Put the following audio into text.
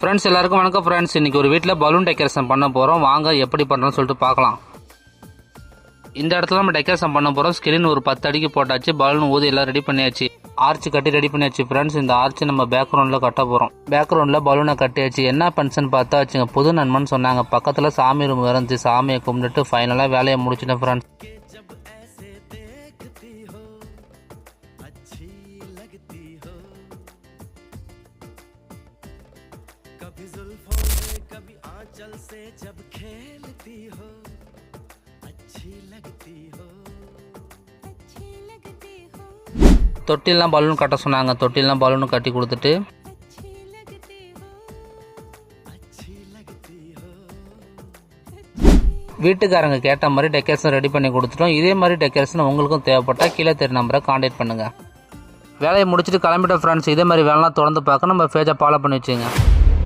Friends எல்லாருக்கும் வணக்கம் friends. இன்றைக்கி ஒரு வீட்டில் பலூன் டெக்கரேஷன் பண்ண போகிறோம். வாங்க எப்படி பண்ணுறோன்னு சொல்லிட்டு பார்க்கலாம். இந்த இடத்துல நம்ம டெக்கரேஷன் பண்ண போகிறோம். ஸ்கிரீன் ஒரு 10 அடிக்கு போட்டாச்சு. பலூன் ஊதி எல்லாம் ரெடி பண்ணியாச்சு. ஆர்ச் கட்டி ரெடி பண்ணியாச்சு ஃப்ரெண்ட்ஸ். இந்த ஆர்ச் நம்ம பேக்ரவுண்டில் கட்ட போகிறோம். பேக்ரவுண்டில் பலூனை கட்டியாச்சு. என்ன ஃபங்க்ஷன் பார்த்தா வச்சுங்க, புது நண்பன் சொன்னாங்க. பக்கத்தில் சாமி ரூம் இருந்துச்சு. சாமியை கும்பிட்டுட்டு ஃபைனலாக வேலையை முடிச்சிட்டேன் ஃப்ரெண்ட்ஸ். कभी जुल्फों से कभी आंचल से जब खेलती हो अच्छी लगती हो अच्छी लगती हो. தொட்டிலாம் பலூன் கட்ட சொன்னாங்க. தொட்டிலாம் பலூன் கட்டி கொடுத்துட்டு अच्छी लगती हो अच्छी लगती हो. வீட்டுக்காரங்க கேட்ட மாதிரி டெக்கரேஷன் ரெடி பண்ணி கொடுத்துட்டோம். இதே மாதிரி டெக்கரேஷன் உங்களுக்கும் தேவைப்பட்டால் கீழே தெரிய நம்பரை கான்டாக்ட் பண்ணுங்கள். வேலையை முடிச்சுட்டு கிளம்பிட்டோம் ஃப்ரெண்ட்ஸ். இதே மாதிரி வேலைலாம் தொடர்ந்து பார்க்க நம்ம பேஜை ஃபாலோ பண்ணி வச்சுங்க.